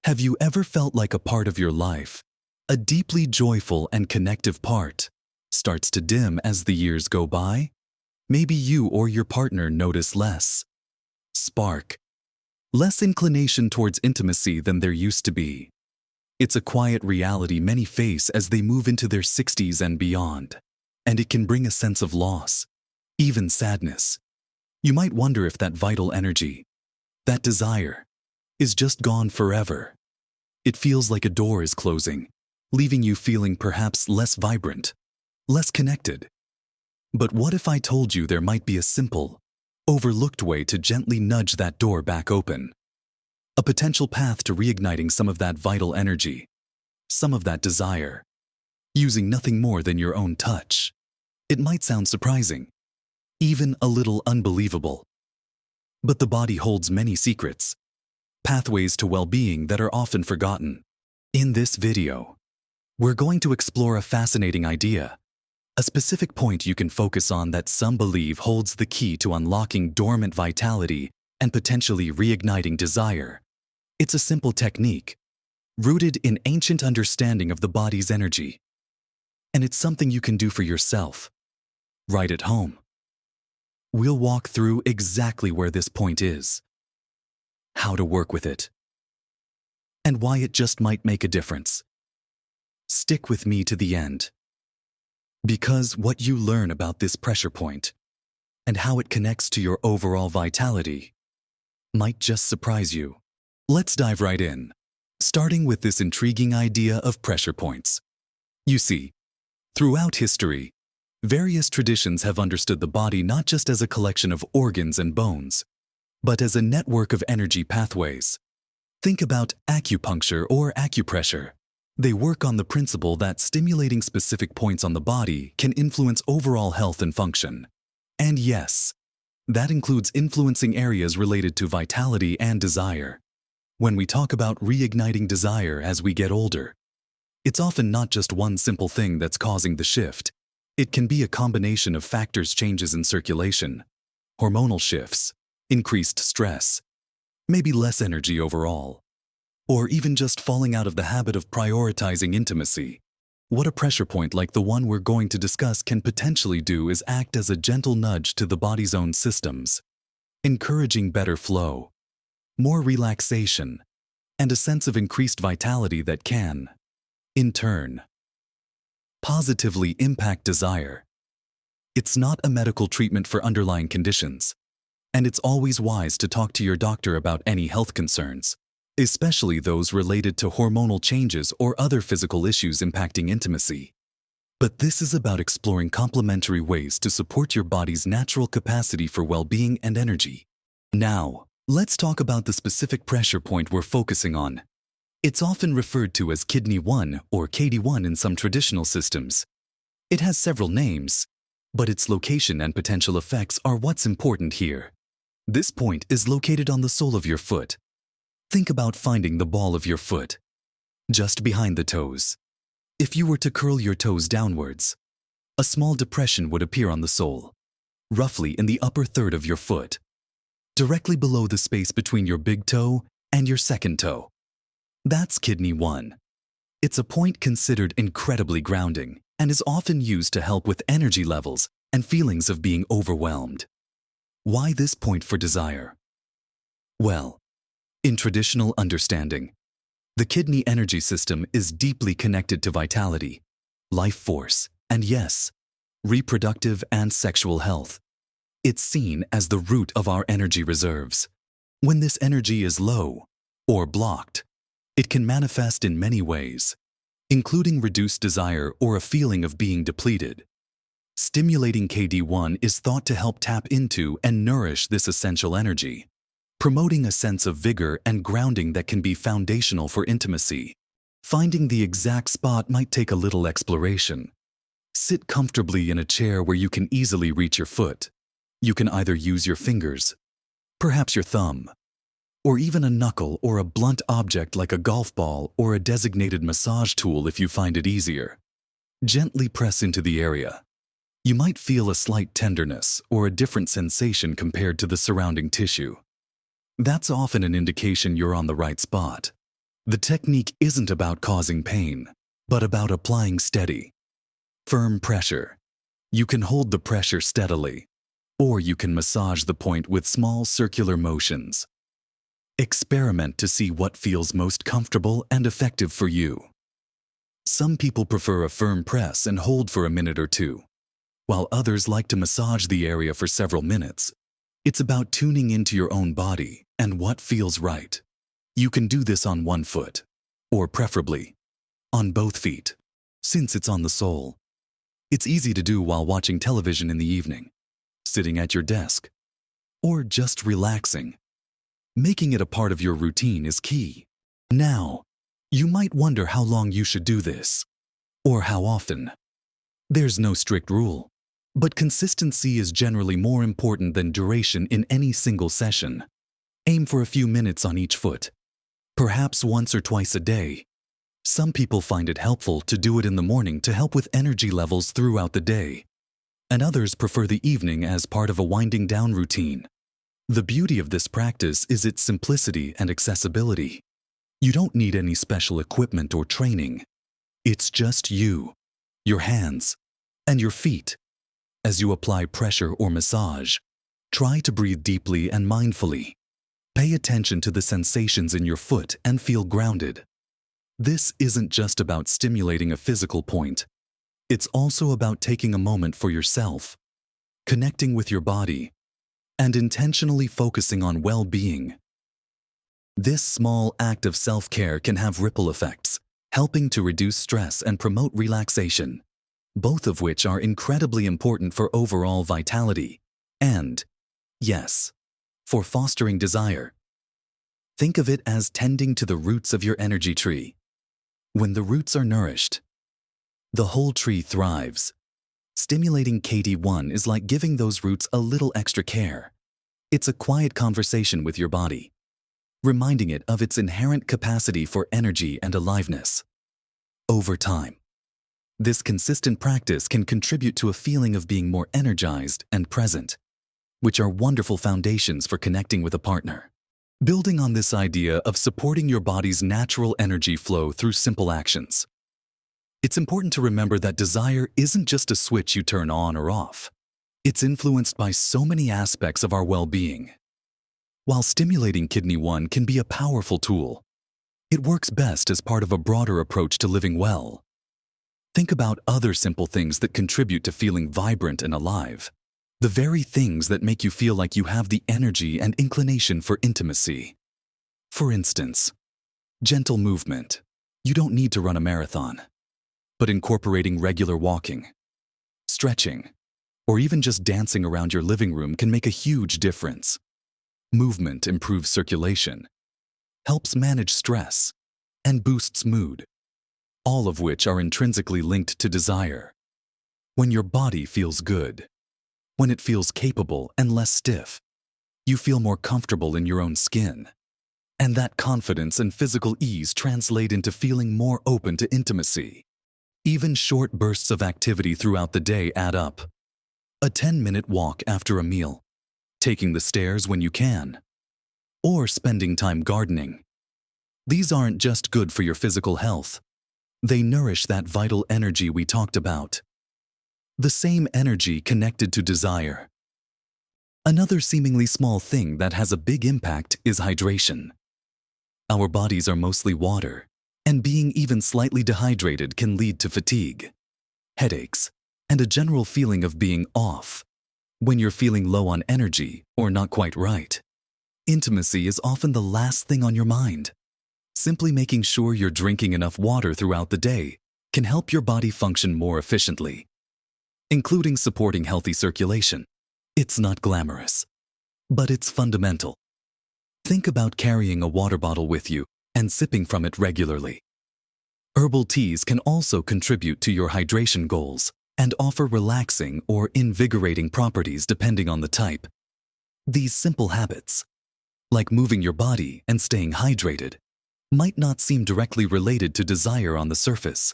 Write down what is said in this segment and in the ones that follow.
Have you ever felt like a part of your life, a deeply joyful and connective part, starts to dim as the years go by? Maybe you or your partner notice less spark, less inclination towards intimacy than there used to be. It's a quiet reality many face as they move into their 60s and beyond, and it can bring a sense of loss, even sadness. You might wonder if that vital energy, that desire, is just gone forever. It feels like a door is closing, leaving you feeling perhaps less vibrant, less connected. But what if I told you there might be a simple, overlooked way to gently nudge that door back open? A potential path to reigniting some of that vital energy, some of that desire, using nothing more than your own touch. It might sound surprising, even a little unbelievable. But the body holds many secrets, pathways to well-being that are often forgotten. In this video, we're going to explore a fascinating idea, a specific point you can focus on that some believe holds the key to unlocking dormant vitality and potentially reigniting desire. It's a simple technique, rooted in ancient understanding of the body's energy. And it's something you can do for yourself, right at home. We'll walk through exactly where this point is, how to work with it, and why it just might make a difference. Stick with me to the end, because what you learn about this pressure point and how it connects to your overall vitality might just surprise you. Let's dive right in, starting with this intriguing idea of pressure points. You see, throughout history, various traditions have understood the body not just as a collection of organs and bones, but as a network of energy pathways. Think about acupuncture or acupressure. They work on the principle that stimulating specific points on the body can influence overall health and function. And yes, that includes influencing areas related to vitality and desire. When we talk about reigniting desire as we get older, it's often not just one simple thing that's causing the shift. It can be a combination of factors: changes in circulation, hormonal shifts, increased stress, maybe less energy overall, or even just falling out of the habit of prioritizing intimacy. What a pressure point like the one we're going to discuss can potentially do is act as a gentle nudge to the body's own systems, encouraging better flow, more relaxation, and a sense of increased vitality that can, in turn, positively impact desire. It's not a medical treatment for underlying conditions, and it's always wise to talk to your doctor about any health concerns, especially those related to hormonal changes or other physical issues impacting intimacy. But this is about exploring complementary ways to support your body's natural capacity for well-being and energy. Now, let's talk about the specific pressure point we're focusing on. It's often referred to as Kidney 1 or KD1 in some traditional systems. It has several names, but its location and potential effects are what's important here. This point is located on the sole of your foot. Think about finding the ball of your foot, just behind the toes. If you were to curl your toes downwards, a small depression would appear on the sole, roughly in the upper third of your foot, directly below the space between your big toe and your second toe. That's Kidney 1. It's a point considered incredibly grounding and is often used to help with energy levels and feelings of being overwhelmed. Why this point for desire? Well, in traditional understanding, the kidney energy system is deeply connected to vitality, life force, and yes, reproductive and sexual health. It's seen as the root of our energy reserves. When this energy is low or blocked, it can manifest in many ways, including reduced desire or a feeling of being depleted. Stimulating KD1 is thought to help tap into and nourish this essential energy, promoting a sense of vigor and grounding that can be foundational for intimacy. Finding the exact spot might take a little exploration. Sit comfortably in a chair where you can easily reach your foot. You can either use your fingers, perhaps your thumb, or even a knuckle or a blunt object like a golf ball or a designated massage tool if you find it easier. Gently press into the area. You might feel a slight tenderness or a different sensation compared to the surrounding tissue. That's often an indication you're on the right spot. The technique isn't about causing pain, but about applying steady, firm pressure. You can hold the pressure steadily, or you can massage the point with small circular motions. Experiment to see what feels most comfortable and effective for you. Some people prefer a firm press and hold for a minute or two, while others like to massage the area for several minutes. It's about tuning into your own body and what feels right. You can do this on one foot, or preferably, on both feet, since it's on the sole. It's easy to do while watching television in the evening, sitting at your desk, or just relaxing. Making it a part of your routine is key. Now, you might wonder how long you should do this, or how often. There's no strict rule, but consistency is generally more important than duration in any single session. Aim for a few minutes on each foot, perhaps once or twice a day. Some people find it helpful to do it in the morning to help with energy levels throughout the day, and others prefer the evening as part of a winding down routine. The beauty of this practice is its simplicity and accessibility. You don't need any special equipment or training. It's just you, your hands, and your feet. As you apply pressure or massage, try to breathe deeply and mindfully. Pay attention to the sensations in your foot and feel grounded. This isn't just about stimulating a physical point. It's also about taking a moment for yourself, connecting with your body, and intentionally focusing on well-being. This small act of self-care can have ripple effects, helping to reduce stress and promote relaxation, both of which are incredibly important for overall vitality and, yes, for fostering desire. Think of it as tending to the roots of your energy tree. When the roots are nourished, the whole tree thrives. Stimulating KT1 is like giving those roots a little extra care. It's a quiet conversation with your body, reminding it of its inherent capacity for energy and aliveness. Over time, this consistent practice can contribute to a feeling of being more energized and present, which are wonderful foundations for connecting with a partner. Building on this idea of supporting your body's natural energy flow through simple actions, it's important to remember that desire isn't just a switch you turn on or off. It's influenced by so many aspects of our well-being. While stimulating Kidney 1 can be a powerful tool, it works best as part of a broader approach to living well. Think about other simple things that contribute to feeling vibrant and alive. The very things that make you feel like you have the energy and inclination for intimacy. For instance, gentle movement. You don't need to run a marathon, but incorporating regular walking, stretching, or even just dancing around your living room can make a huge difference. Movement improves circulation, helps manage stress, and boosts mood, all of which are intrinsically linked to desire. When your body feels good, when it feels capable and less stiff, you feel more comfortable in your own skin. And that confidence and physical ease translate into feeling more open to intimacy. Even short bursts of activity throughout the day add up. A 10-minute walk after a meal, taking the stairs when you can, or spending time gardening. These aren't just good for your physical health. They nourish that vital energy we talked about. The same energy connected to desire. Another seemingly small thing that has a big impact is hydration. Our bodies are mostly water, and being even slightly dehydrated can lead to fatigue, headaches, and a general feeling of being off. When you're feeling low on energy or not quite right, intimacy is often the last thing on your mind. Simply making sure you're drinking enough water throughout the day can help your body function more efficiently, including supporting healthy circulation. It's not glamorous, but it's fundamental. Think about carrying a water bottle with you and sipping from it regularly. Herbal teas can also contribute to your hydration goals and offer relaxing or invigorating properties depending on the type. These simple habits, like moving your body and staying hydrated, might not seem directly related to desire on the surface,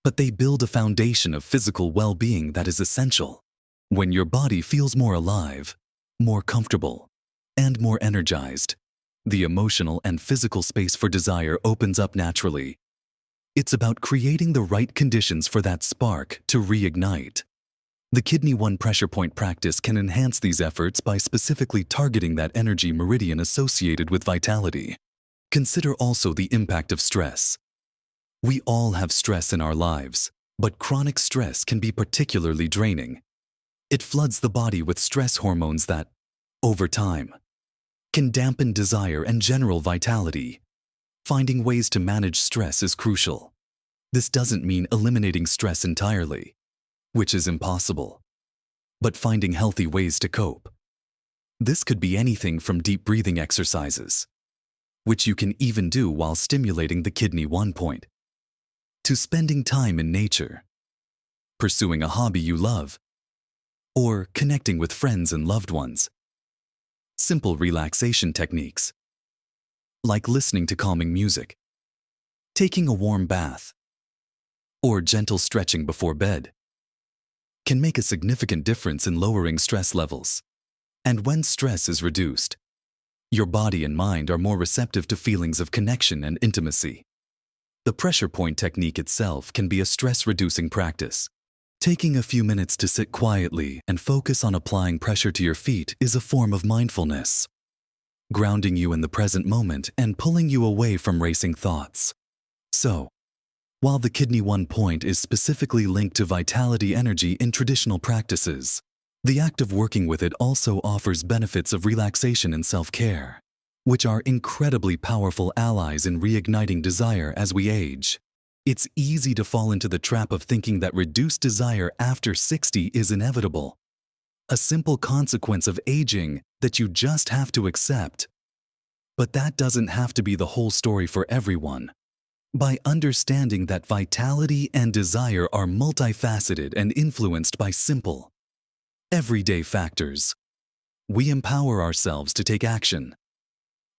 but they build a foundation of physical well-being that is essential. When your body feels more alive, more comfortable, and more energized, The emotional and physical space for desire opens up naturally. It's about creating the right conditions for that spark to reignite. The Kidney 1 pressure point practice can enhance these efforts by specifically targeting that energy meridian associated with vitality. Consider also the impact of stress. We all have stress in our lives, but chronic stress can be particularly draining. It floods the body with stress hormones that, over time, can dampen desire and general vitality. Finding ways to manage stress is crucial. This doesn't mean eliminating stress entirely, which is impossible, but finding healthy ways to cope. This could be anything from deep breathing exercises, which you can even do while stimulating the Kidney 1 point, to spending time in nature, pursuing a hobby you love, or connecting with friends and loved ones. Simple relaxation techniques, like listening to calming music, taking a warm bath, or gentle stretching before bed, can make a significant difference in lowering stress levels. And when stress is reduced, your body and mind are more receptive to feelings of connection and intimacy. The pressure point technique itself can be a stress-reducing practice. Taking a few minutes to sit quietly and focus on applying pressure to your feet is a form of mindfulness, grounding you in the present moment and pulling you away from racing thoughts. So, while the Kidney 1 point is specifically linked to vitality energy in traditional practices, the act of working with it also offers benefits of relaxation and self-care, which are incredibly powerful allies in reigniting desire as we age. It's easy to fall into the trap of thinking that reduced desire after 60 is inevitable, a simple consequence of aging that you just have to accept. But that doesn't have to be the whole story for everyone. By understanding that vitality and desire are multifaceted and influenced by simple, everyday factors, we empower ourselves to take action.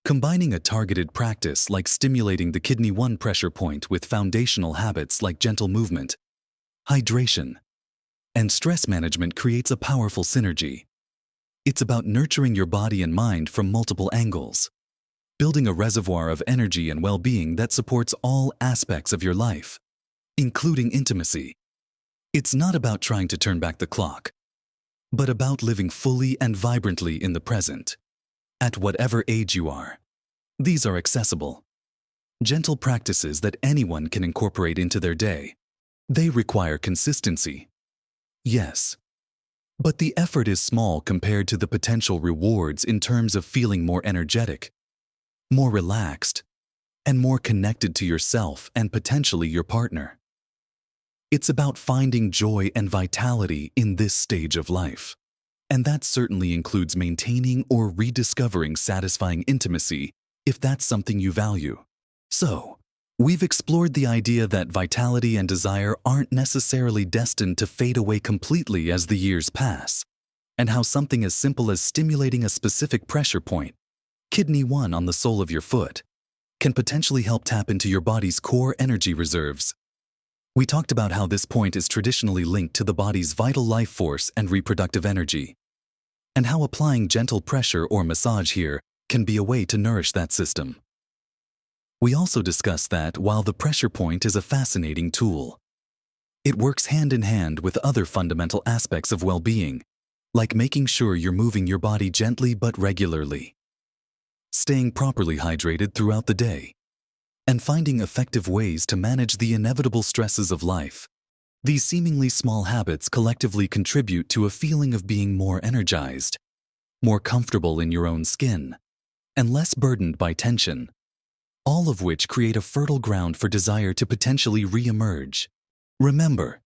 Combining a targeted practice like stimulating the Kidney 1 pressure point with foundational habits like gentle movement, hydration, and stress management creates a powerful synergy. It's about nurturing your body and mind from multiple angles, building a reservoir of energy and well-being that supports all aspects of your life, including intimacy. It's not about trying to turn back the clock, but about living fully and vibrantly in the present. At whatever age you are, these are accessible, gentle practices that anyone can incorporate into their day. They require consistency, yes, but the effort is small compared to the potential rewards in terms of feeling more energetic, more relaxed, and more connected to yourself and potentially your partner. It's about finding joy and vitality in this stage of life. And that certainly includes maintaining or rediscovering satisfying intimacy if that's something you value. So, we've explored the idea that vitality and desire aren't necessarily destined to fade away completely as the years pass, and how something as simple as stimulating a specific pressure point, Kidney 1 on the sole of your foot, can potentially help tap into your body's core energy reserves. We talked about how this point is traditionally linked to the body's vital life force and reproductive energy, and how applying gentle pressure or massage here can be a way to nourish that system. We also discussed that while the pressure point is a fascinating tool, it works hand in hand with other fundamental aspects of well-being, like making sure you're moving your body gently but regularly, staying properly hydrated throughout the day, and finding effective ways to manage the inevitable stresses of life. These seemingly small habits collectively contribute to a feeling of being more energized, more comfortable in your own skin, and less burdened by tension, all of which create a fertile ground for desire to potentially re-emerge. Remember,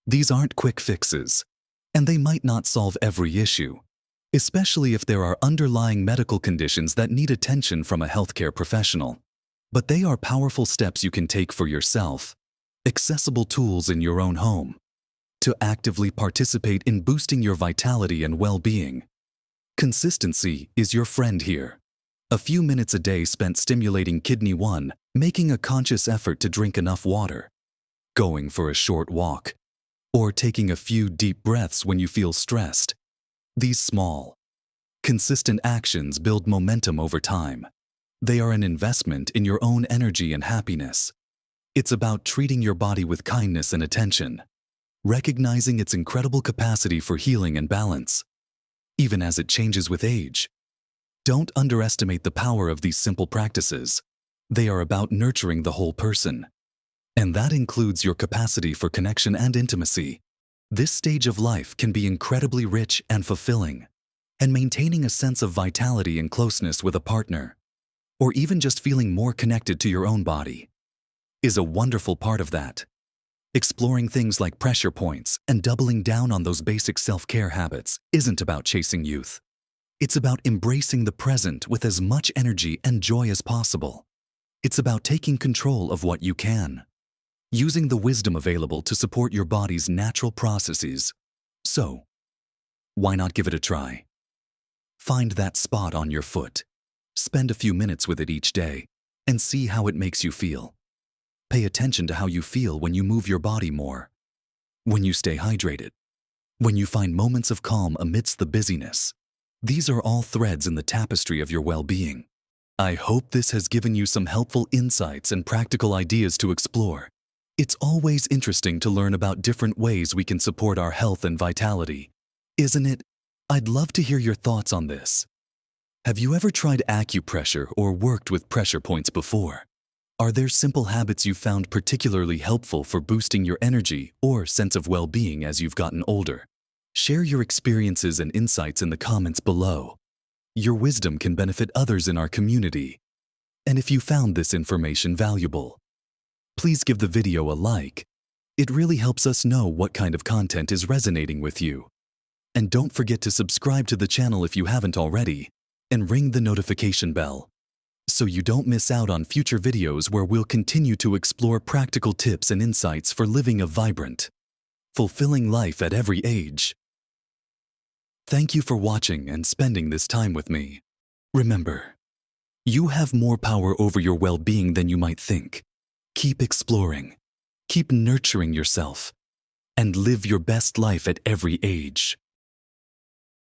these aren't quick fixes, and they might not solve every issue, especially if there are underlying medical conditions that need attention from a healthcare professional. But they are powerful steps you can take for yourself, accessible tools in your own home, to actively participate in boosting your vitality and well-being. Consistency is your friend here. A few minutes a day spent stimulating Kidney 1, making a conscious effort to drink enough water, going for a short walk, or taking a few deep breaths when you feel stressed. These small, consistent actions build momentum over time, They are an investment in your own energy and happiness. It's about treating your body with kindness and attention, recognizing its incredible capacity for healing and balance, even as it changes with age. Don't underestimate the power of these simple practices. They are about nurturing the whole person. And that includes your capacity for connection and intimacy. This stage of life can be incredibly rich and fulfilling, and maintaining a sense of vitality and closeness with a partner, or even just feeling more connected to your own body, is a wonderful part of that. Exploring things like pressure points and doubling down on those basic self-care habits isn't about chasing youth. It's about embracing the present with as much energy and joy as possible. It's about taking control of what you can, using the wisdom available to support your body's natural processes. So, why not give it a try? Find that spot on your foot. Spend a few minutes with it each day and see how it makes you feel. Pay attention to how you feel when you move your body more, when you stay hydrated, when you find moments of calm amidst the busyness. These are all threads in the tapestry of your well-being. I hope this has given you some helpful insights and practical ideas to explore. It's always interesting to learn about different ways we can support our health and vitality, isn't it? I'd love to hear your thoughts on this. Have you ever tried acupressure or worked with pressure points before? Are there simple habits you found particularly helpful for boosting your energy or sense of well-being as you've gotten older? Share your experiences and insights in the comments below. Your wisdom can benefit others in our community. And if you found this information valuable, please give the video a like. It really helps us know what kind of content is resonating with you. And don't forget to subscribe to the channel if you haven't already, and ring the notification bell, so you don't miss out on future videos where we'll continue to explore practical tips and insights for living a vibrant, fulfilling life at every age. Thank you for watching and spending this time with me. Remember, you have more power over your well-being than you might think. Keep exploring, keep nurturing yourself, and live your best life at every age.